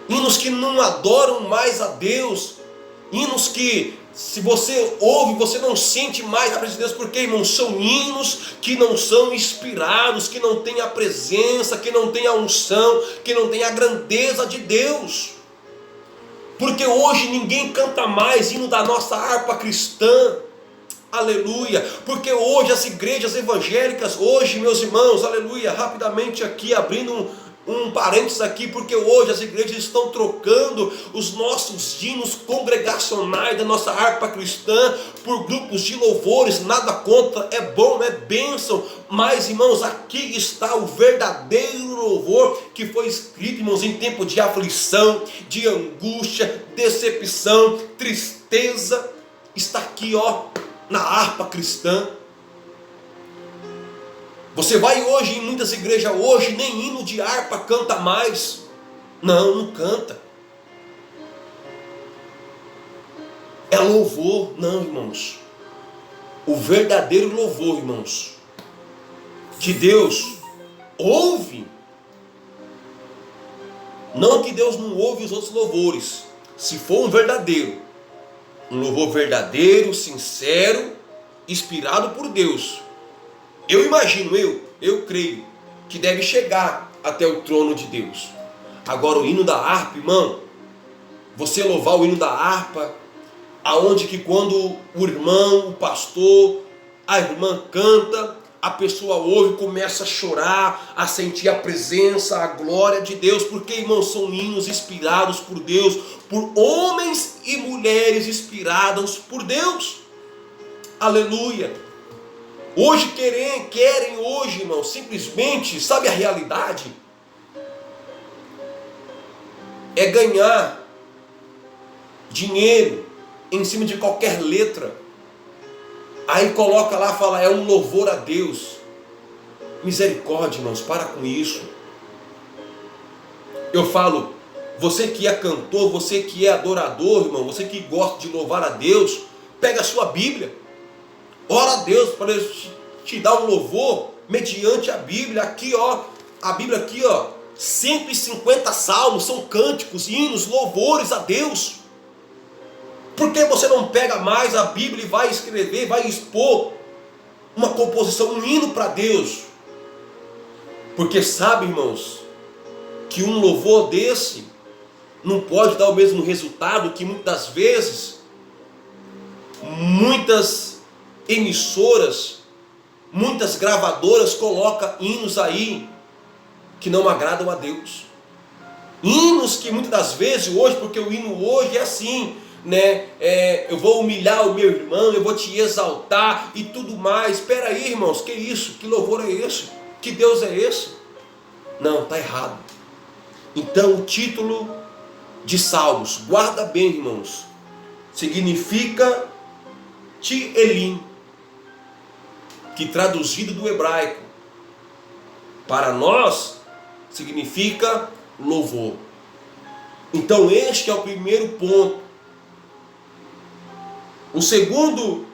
Hinos que não adoram mais a Deus, Hinos que, se você ouve, você não sente mais a presença de Deus. Porque, irmãos, são hinos que não são inspirados, que não têm a presença, que não têm a unção, que não têm a grandeza de Deus. Porque hoje ninguém canta mais hino da nossa harpa cristã. Aleluia. Porque hoje as igrejas evangélicas, hoje, meus irmãos, aleluia, rapidamente aqui, abrindo um parênteses aqui, porque hoje as igrejas estão trocando os nossos hinos congregacionais da nossa harpa cristã por grupos de louvores. Nada contra, é bom, é bênção, mas, irmãos, aqui está o verdadeiro louvor que foi escrito, irmãos, em tempo de aflição, de angústia, decepção, tristeza. Está aqui, ó, na harpa cristã. Você vai hoje em muitas igrejas hoje, nem hino de harpa canta mais. Não canta. É louvor. Não, irmãos. O verdadeiro louvor, irmãos, que Deus ouve. Não que Deus não ouve os outros louvores. Se for um louvor verdadeiro, sincero, inspirado por Deus, eu imagino, eu creio que deve chegar até o trono de Deus. Agora o hino da harpa, irmão, você louvar o hino da harpa, aonde que quando o irmão, o pastor, a irmã canta, a pessoa ouve e começa a chorar, a sentir a presença, a glória de Deus. Porque, irmãos, são hinos inspirados por Deus, por homens e mulheres inspirados por Deus. Aleluia. Hoje querem hoje, irmão, simplesmente, sabe a realidade? É ganhar dinheiro em cima de qualquer letra. Aí coloca lá, fala, é um louvor a Deus. Misericórdia, irmãos, para com isso. Eu falo, você que é cantor, você que é adorador, irmão, você que gosta de louvar a Deus, pega a sua Bíblia. Ora a Deus para Ele te dar um louvor mediante a Bíblia. Aqui, ó, a Bíblia aqui, ó, 150 salmos, são cânticos, hinos, louvores a Deus. Por que você não pega mais a Bíblia e vai escrever, vai expor uma composição, um hino para Deus? Porque sabe, irmãos, que um louvor desse não pode dar o mesmo resultado que muitas vezes, muitas emissoras, muitas gravadoras colocam hinos aí que não agradam a Deus. Hinos que muitas das vezes hoje, porque o hino hoje é assim, né? Eu vou humilhar o meu irmão, eu vou te exaltar e tudo mais. Espera aí, irmãos, que isso? Que louvor é esse? Que Deus é esse? Não, está errado. Então o título de Salmos, guarda bem, irmãos, significa Ti-Elim, que traduzido do hebraico para nós significa louvor. Então este é o primeiro ponto. O segundo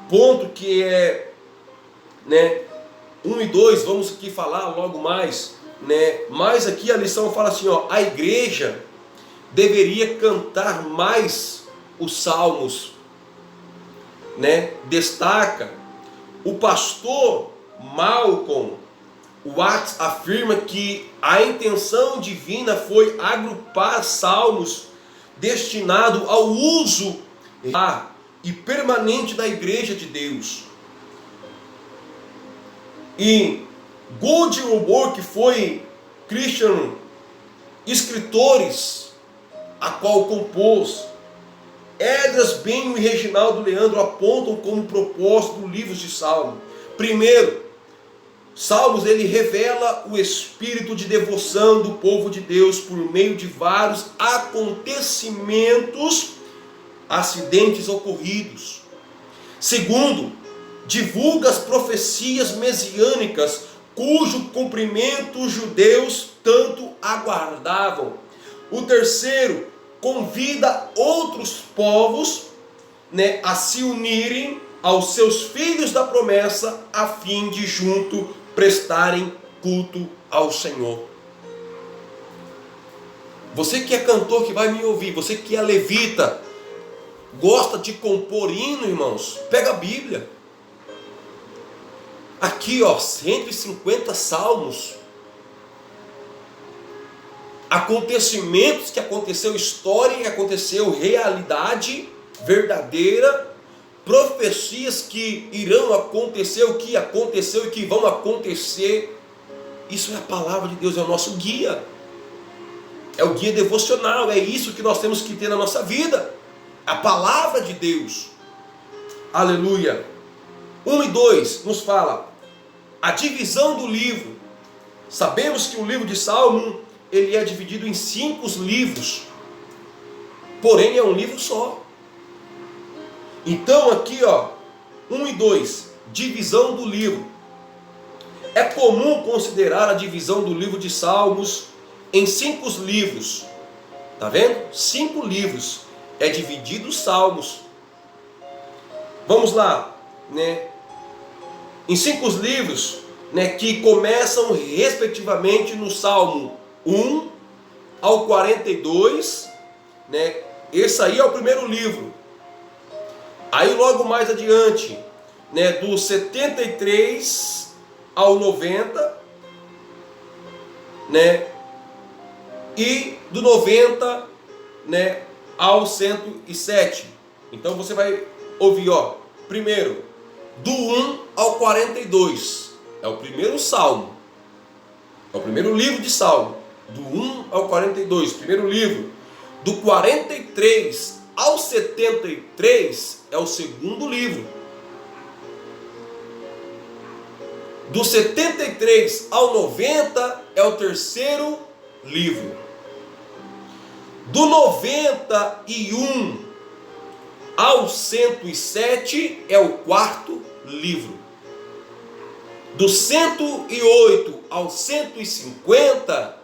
ponto, que é, né, 1 e 2, vamos aqui falar logo mais, né? Mas aqui a lição fala assim, ó, a igreja deveria cantar mais os salmos, né? Destaca o pastor Malcolm Watts, afirma que a intenção divina foi agrupar salmos destinados ao uso e permanente da igreja de Deus. E Goldie, que foi Christian, escritores a qual compôs, Esdras, Benio e Reginaldo Leandro apontam como propósito do livro de Salmos. Primeiro, Salmos, ele revela o espírito de devoção do povo de Deus por meio de vários acontecimentos, acidentes ocorridos. Segundo, divulga as profecias messiânicas, cujo cumprimento os judeus tanto aguardavam. O terceiro, convida outros povos, né, a se unirem aos seus filhos da promessa, a fim de junto prestarem culto ao Senhor. Você que é cantor, que vai me ouvir, você que é levita, gosta de compor hino, irmãos, pega a Bíblia. Aqui, 150 salmos. Acontecimentos que aconteceu, história que aconteceu, realidade verdadeira, profecias que irão acontecer, o que aconteceu e que vão acontecer. Isso é a palavra de Deus, é o nosso guia. É o guia devocional, é isso que nós temos que ter na nossa vida. A palavra de Deus. Aleluia. 1 e 2 nos fala a divisão do livro. Sabemos que o livro de Salmo, ele é dividido em 5 livros. Porém é um livro só. Então aqui 1 e 2, divisão do livro. É comum considerar a divisão do livro de Salmos em 5 livros. Está vendo? 5 livros. É dividido os Salmos. Vamos lá, né? Em 5 livros, né, que começam respectivamente no Salmo 1 ao 42, né? Esse aí é o primeiro livro. Aí logo mais adiante, né, do 73 ao 90, né? E do 90, né, ao 107. Então você vai ouvir, primeiro, do 1 ao 42. É o primeiro salmo. É o primeiro livro de Salmo. Do 1 ao 42, primeiro livro. Do 43 ao 73 é o segundo livro. Do 73 ao 90 é o terceiro livro. Do 91 ao 107 é o quarto livro. Do 108 ao 150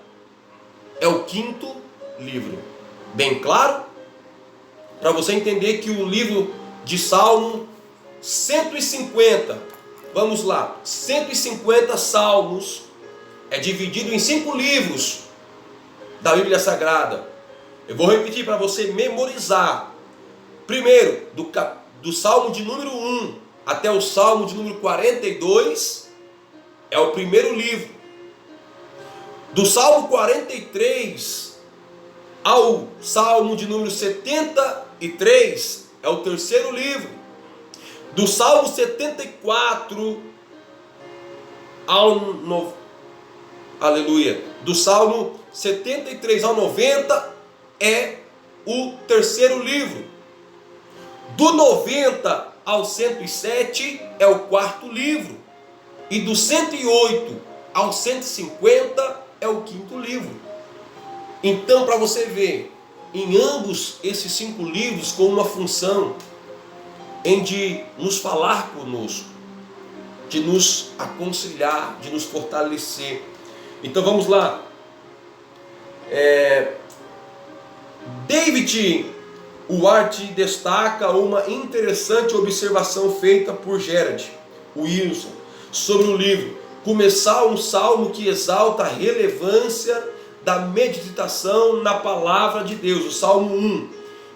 é o quinto livro. Bem claro? Para você entender que o livro de Salmo 150, vamos lá, 150 salmos é dividido em 5 livros da Bíblia Sagrada. Eu vou repetir para você memorizar. Primeiro, do Salmo de número 1 até o Salmo de número 42 é o primeiro livro. Do Salmo 43 ao Salmo de número 73 é o terceiro livro. Do Salmo 74 ao aleluia. Do Salmo 73 ao 90 é o terceiro livro. Do 90 ao 107 é o quarto livro. E do 108 ao 150 é o quinto livro. Então, para você ver, em ambos esses 5 livros, com uma função em de nos falar conosco, de nos aconselhar, de nos fortalecer. Então vamos lá. David Ward destaca uma interessante observação feita por Gerard Wilson sobre o livro. Começar um salmo que exalta a relevância da meditação na palavra de Deus, o Salmo 1,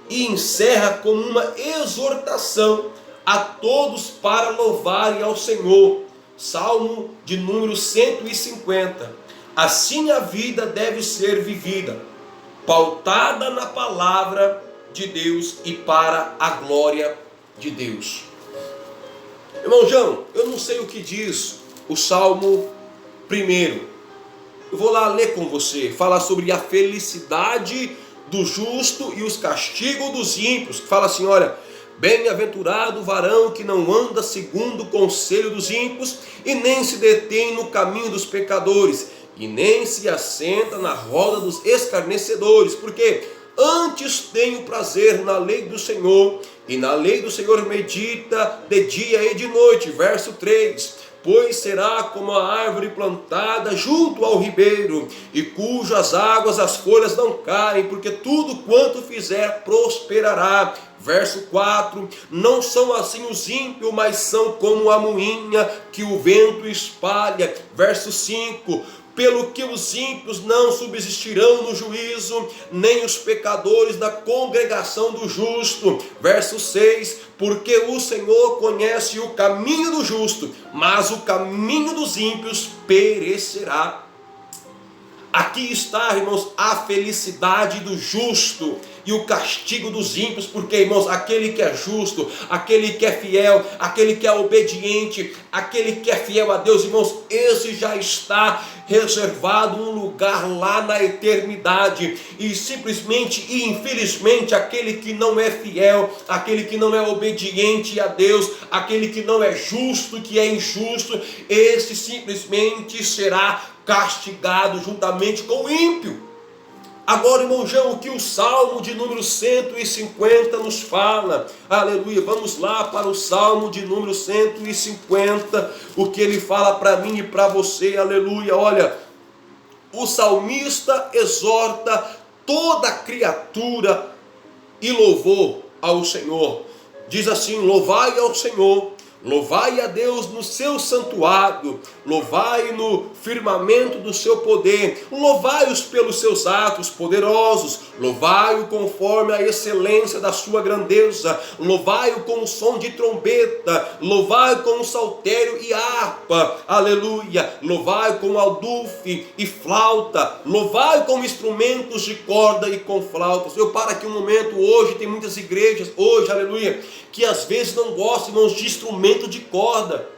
e encerra como uma exortação a todos para louvarem ao Senhor, Salmo de número 150. Assim a vida deve ser vivida, pautada na palavra de Deus e para a glória de Deus. Irmão João, eu não sei o que diz o Salmo 1. Eu vou lá ler com você, falar sobre a felicidade do justo e os castigos dos ímpios. Fala assim, olha, bem-aventurado o varão que não anda segundo o conselho dos ímpios, e nem se detém no caminho dos pecadores, e nem se assenta na roda dos escarnecedores, porque antes tenho prazer na lei do Senhor, e na lei do Senhor medita de dia e de noite. Verso 3. Pois será como a árvore plantada junto ao ribeiro, e cujas águas as folhas não caem, porque tudo quanto fizer prosperará. Verso 4. Não são assim os ímpios, mas são como a moinha que o vento espalha. Verso 5. pelo que os ímpios não subsistirão no juízo, nem os pecadores na congregação do justo. Verso 6, porque o Senhor conhece o caminho do justo, mas o caminho dos ímpios perecerá. Aqui está, irmãos, a felicidade do justo e o castigo dos ímpios, porque, irmãos, aquele que é justo, aquele que é fiel, aquele que é obediente, aquele que é fiel a Deus, irmãos, esse já está reservado um lugar lá na eternidade. E simplesmente e infelizmente aquele que não é fiel, aquele que não é obediente a Deus, aquele que não é justo, que é injusto, esse simplesmente será castigado juntamente com o ímpio. Agora, irmão João, o que o Salmo de número 150 nos fala? Aleluia, vamos lá para o Salmo de número 150, o que ele fala para mim e para você, aleluia. Olha, o salmista exorta toda a criatura e louvor ao Senhor. Diz assim: louvai ao Senhor, louvai a Deus no seu santuário, louvai no firmamento do seu poder, louvai-os pelos seus atos poderosos, louvai-o conforme a excelência da sua grandeza, louvai-o com o som de trombeta, louvai-o com o saltério e harpa, aleluia, louvai-o com aldufe e flauta, louvai-o com instrumentos de corda e com flautas. Eu paro aqui um momento. Hoje tem muitas igrejas, hoje, aleluia, que às vezes não gostam, irmãos, de instrumento de corda,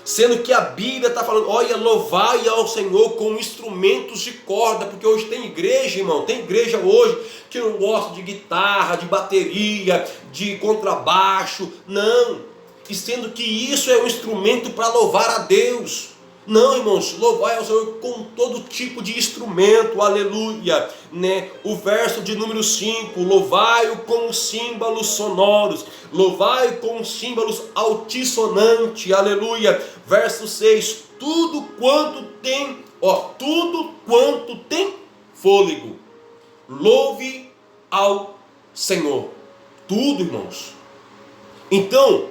sendo que a Bíblia está falando: olha, louvai ao Senhor com instrumentos de corda, porque hoje tem igreja, irmão, tem igreja hoje que não gosta de guitarra, de bateria, de contrabaixo, não, e sendo que isso é um instrumento para louvar a Deus. Não, irmãos, louvai ao Senhor com todo tipo de instrumento, aleluia, né? O verso de número 5, louvai-o com símbolos sonoros, louvai-o com símbolos altissonantes, aleluia. Verso 6, tudo quanto tem fôlego, louve ao Senhor. Tudo, irmãos. Então,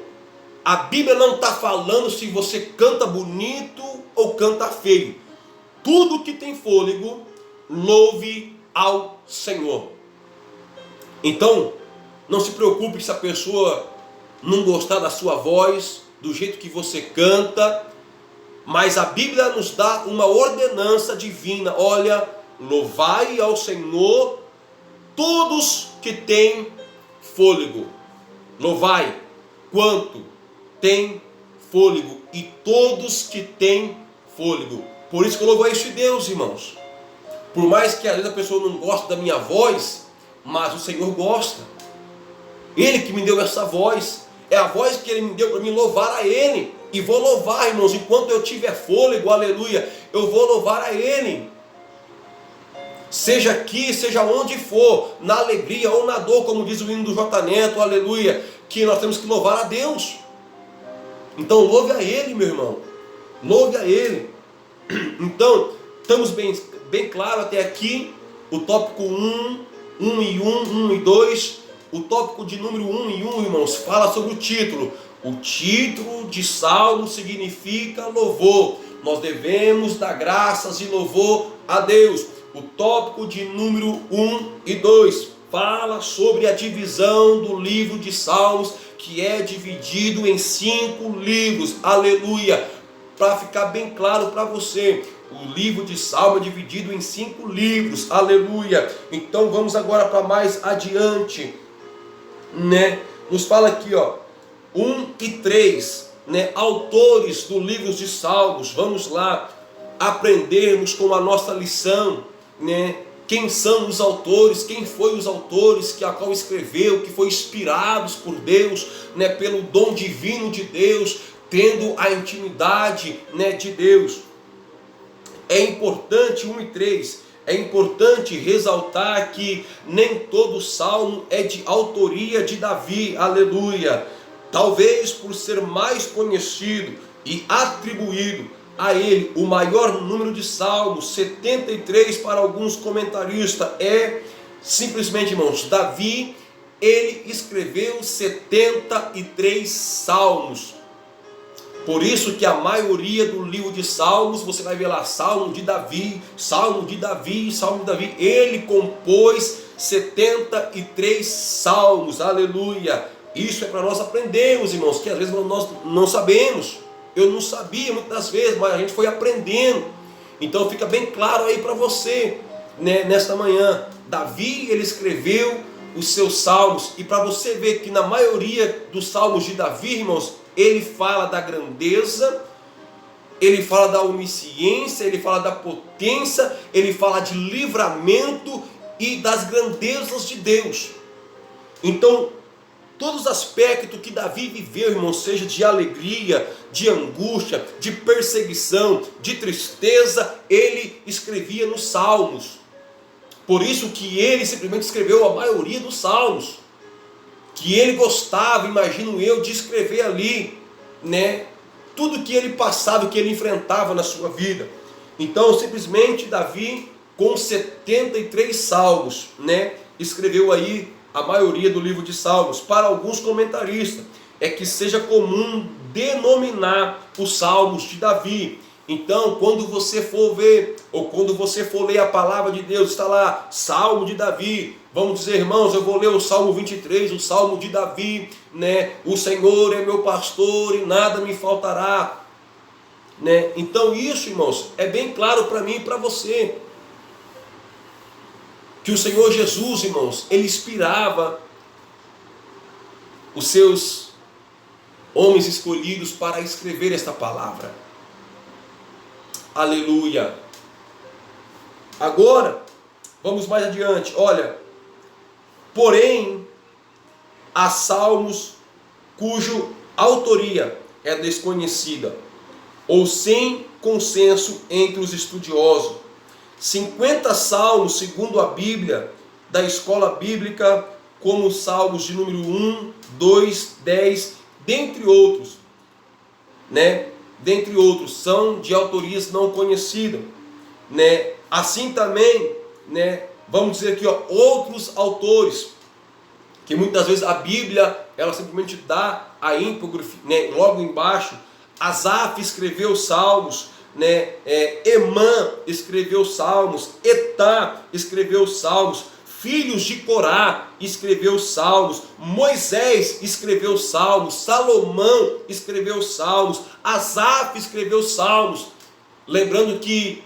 a Bíblia não está falando se você canta bonito ou canta feio. Tudo que tem fôlego, louve ao Senhor. Então, não se preocupe se a pessoa não gostar da sua voz, do jeito que você canta, mas a Bíblia nos dá uma ordenança divina. Olha, louvai ao Senhor todos que têm fôlego. Louvai quanto tem fôlego, e todos que têm fôlego. Por isso que eu louvo a este Deus, irmãos. Por mais que às vezes a pessoa não goste da minha voz, mas o Senhor gosta. Ele que me deu essa voz, é a voz que Ele me deu para me louvar a Ele. E vou louvar, irmãos, enquanto eu tiver fôlego, aleluia, eu vou louvar a Ele. Seja aqui, seja onde for, na alegria ou na dor, como diz o hino do J. Neto, aleluia, que nós temos que louvar a Deus. Então louve a Ele, meu irmão, louve a Ele. Então, estamos bem claro até aqui, o tópico 1 e 2, o tópico de número 1 e 1, irmãos, fala sobre o título. O título de Salmo significa louvor. Nós devemos dar graças e louvor a Deus. O tópico de número 1 e 2 fala sobre a divisão do livro de Salmos, que é dividido em 5 livros, aleluia. Para ficar bem claro para você, o livro de Salmo é dividido em 5 livros, aleluia. Então vamos agora para mais adiante, né? Nos fala aqui, 1 e 3, né? Autores do livro de Salmos. Vamos lá aprendermos com a nossa lição, né? Quem são os autores, quem foi os autores que a qual escreveu, que foi inspirados por Deus, né, pelo dom divino de Deus, tendo a intimidade, né, de Deus. É importante, 1 e 3, é importante ressaltar que nem todo salmo é de autoria de Davi, aleluia. Talvez por ser mais conhecido e atribuído a ele o maior número de salmos, 73 para alguns comentaristas, é simplesmente, irmãos, Davi, ele escreveu 73 salmos. Por isso que a maioria do livro de Salmos, você vai ver lá, Salmo de Davi, Salmo de Davi, Salmo de Davi. Ele compôs 73 salmos, aleluia. Isso é para nós aprendermos, irmãos, que às vezes nós não sabemos. Eu não sabia muitas das vezes, mas a gente foi aprendendo. Então fica bem claro aí para você, né, nesta manhã. Davi, ele escreveu os seus salmos, e para você ver que na maioria dos salmos de Davi, irmãos, ele fala da grandeza, ele fala da onisciência, ele fala da potência, ele fala de livramento e das grandezas de Deus. Então, todos os aspectos que Davi viveu, irmão, seja de alegria, de angústia, de perseguição, de tristeza, ele escrevia nos salmos. Por isso que ele simplesmente escreveu a maioria dos salmos, que ele gostava, imagino eu, de escrever ali, né, tudo que ele passava, que ele enfrentava na sua vida. Então, simplesmente Davi, com 73 salmos, né, escreveu aí a maioria do livro de Salmos. Para alguns comentaristas, é que seja comum denominar os salmos de Davi. Então, quando você for ver, ou quando você for ler a palavra de Deus, está lá, Salmo de Davi. Vamos dizer, irmãos, eu vou ler o Salmo 23, o Salmo de Davi, né? O Senhor é meu pastor e nada me faltará, né? Então isso, irmãos, é bem claro para mim e para você, que o Senhor Jesus, irmãos, ele inspirava os seus homens escolhidos para escrever esta palavra. Aleluia. Agora, vamos mais adiante. Olha, porém, há salmos cuja autoria é desconhecida, ou sem consenso entre os estudiosos. 50 salmos, segundo a Bíblia, da escola bíblica, como os salmos de número 1, 2, 10, dentre outros, né? Dentre outros, são de autorias não conhecidas, né? Assim também, né, vamos dizer aqui, ó, outros autores, que muitas vezes a Bíblia, ela simplesmente dá a íntegra, né, logo embaixo. Asaf escreveu salmos, né? Emã escreveu salmos, Etã escreveu salmos, filhos de Corá escreveu salmos, Moisés escreveu salmos, Salomão escreveu salmos, Asaf escreveu salmos. Lembrando que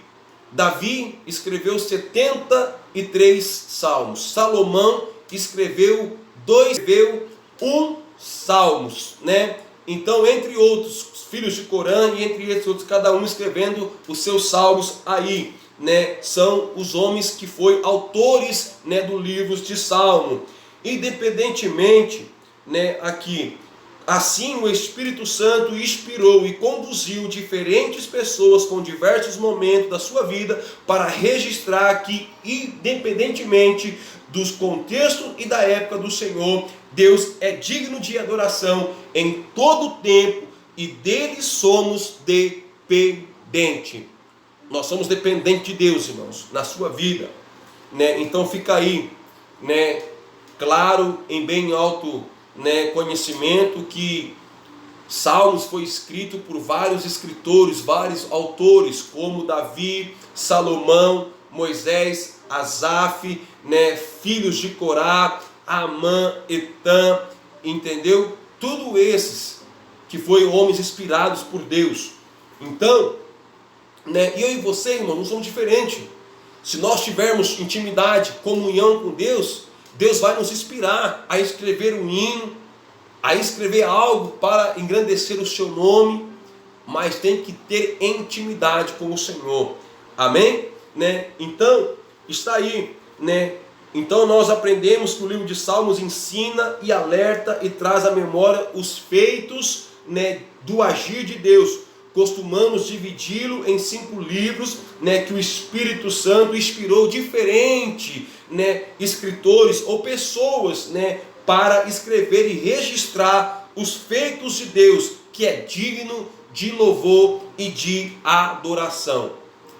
Davi escreveu 73 salmos, Salomão escreveu um salmos, né? Então, entre outros, os filhos de Corã e entre esses outros, cada um escrevendo os seus salmos aí, né? São os homens que foram autores, né, do livro de Salmo. Independentemente, né, aqui, assim o Espírito Santo inspirou e conduziu diferentes pessoas com diversos momentos da sua vida para registrar que, independentemente dos contextos e da época do Senhor, Deus é digno de adoração em todo o tempo e dele somos dependentes. Nós somos dependentes de Deus, irmãos, na sua vida, né? Então fica aí, né, claro, em bem alto, né, conhecimento, que Salmos foi escrito por vários escritores, vários autores, como Davi, Salomão, Moisés, Asaf, né, filhos de Corá, Amã, Etã, entendeu? Tudo esses que foram homens inspirados por Deus. Então, né, eu e você, irmão, não somos diferentes. Se nós tivermos intimidade, comunhão com Deus, Deus vai nos inspirar a escrever um hino, a escrever algo para engrandecer o seu nome, mas tem que ter intimidade com o Senhor. Amém? Né? Então, está aí, né? Então nós aprendemos que o livro de Salmos ensina e alerta e traz à memória os feitos, né, do agir de Deus. Costumamos dividi-lo em 5 livros, né, que o Espírito Santo inspirou diferentes, né, escritores ou pessoas, né, para escrever e registrar os feitos de Deus, que é digno de louvor e de adoração.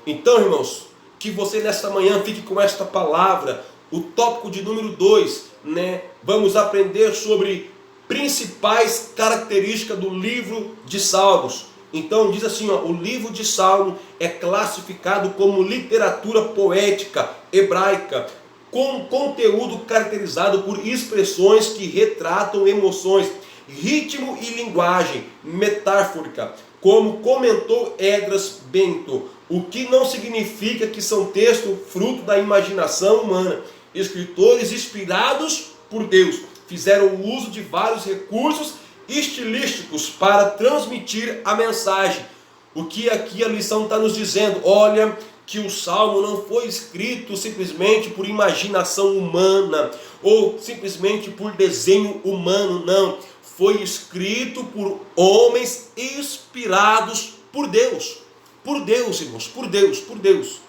Então, irmãos, que você nesta manhã fique com esta palavra. O tópico de número 2, né, vamos aprender sobre principais características do livro de Salmos. Então diz assim, ó, o livro de Salmo é classificado como literatura poética hebraica, com conteúdo caracterizado por expressões que retratam emoções, ritmo e linguagem metafórica, como comentou Esdras Bento, o que não significa que são textos fruto da imaginação humana. Escritores inspirados por Deus fizeram uso de vários recursos estilísticos para transmitir a mensagem. O que aqui a lição está nos dizendo? Olha, que o Salmo não foi escrito simplesmente por imaginação humana ou simplesmente por desenho humano, não. Foi escrito por homens inspirados por Deus. Por Deus, irmãos, por Deus.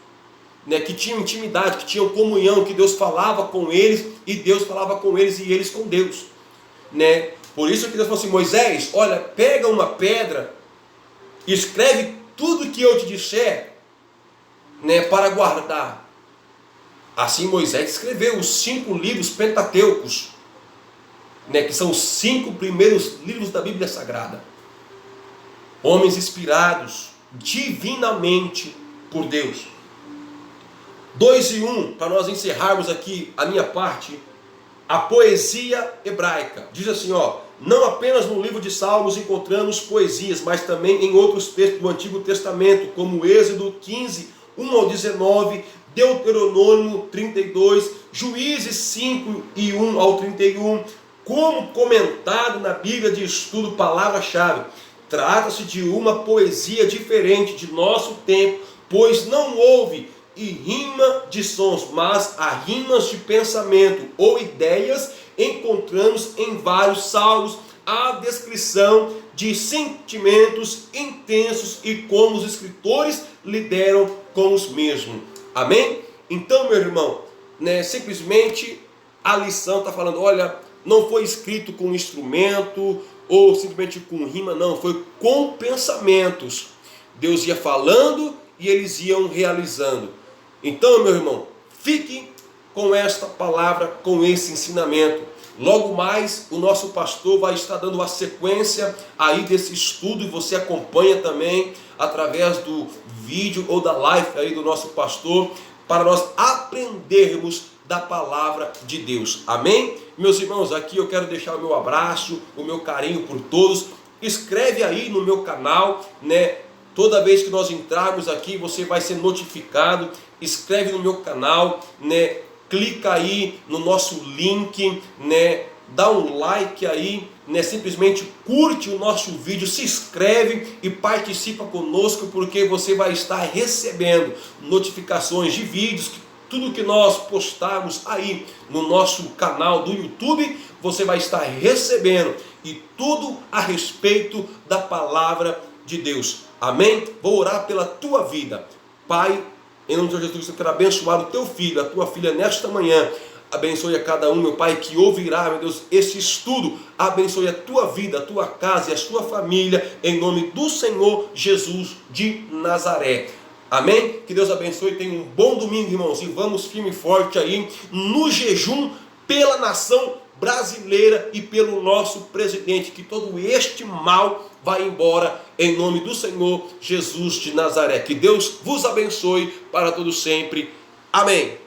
Né, que tinham intimidade, que tinham comunhão, que Deus falava com eles e Deus falava com eles e eles com Deus. Né? Por isso que Deus falou assim, Moisés, olha, pega uma pedra, escreve tudo que eu te disser, né, para guardar. Assim Moisés escreveu os 5 livros pentateucos, né, que são os 5 primeiros livros da Bíblia Sagrada. Homens inspirados divinamente por Deus. 2 e 1, para nós encerrarmos aqui a minha parte, a poesia hebraica. Diz assim, ó, não apenas no livro de Salmos encontramos poesias, mas também em outros textos do Antigo Testamento, como Êxodo 15, 1 ao 19, Deuteronômio 32, Juízes 5 e 1 ao 31, como comentado na Bíblia de Estudo Palavra-Chave. Trata-se de uma poesia diferente de nosso tempo, pois não houve e rima de sons, mas a rimas de pensamento ou ideias encontramos em vários salmos a descrição de sentimentos intensos e como os escritores lidaram com os mesmos. Amém? Então, meu irmão, né, simplesmente a lição está falando, olha, não foi escrito com instrumento ou simplesmente com rima, não, foi com pensamentos. Deus ia falando e eles iam realizando. Então, meu irmão, fique com esta palavra, com esse ensinamento. Logo mais, o nosso pastor vai estar dando a sequência aí desse estudo e você acompanha também através do vídeo ou da live aí do nosso pastor, para nós aprendermos da palavra de Deus. Amém? Meus irmãos, aqui eu quero deixar o meu abraço, o meu carinho por todos. Escreve aí no meu canal, né? Toda vez que nós entrarmos aqui, você vai ser notificado. Escreve no meu canal, né? Clica aí no nosso link, né? Dá um like aí, né? Simplesmente curte o nosso vídeo, se inscreve e participa conosco, porque você vai estar recebendo notificações de vídeos, tudo que nós postarmos aí no nosso canal do YouTube, você vai estar recebendo, e tudo a respeito da palavra de Deus. Amém? Vou orar pela tua vida. Pai, em nome de Jesus, eu quero abençoar o teu filho, a tua filha nesta manhã. Abençoe a cada um, meu Pai, que ouvirá, meu Deus, esse estudo. Abençoe a tua vida, a tua casa e a sua família, em nome do Senhor Jesus de Nazaré. Amém? Que Deus abençoe, tenha um bom domingo, irmãos, e vamos firme e forte aí no jejum pela nação brasileira e pelo nosso presidente, que todo este mal vai embora em nome do Senhor Jesus de Nazaré. Que Deus vos abençoe para todo sempre. Amém.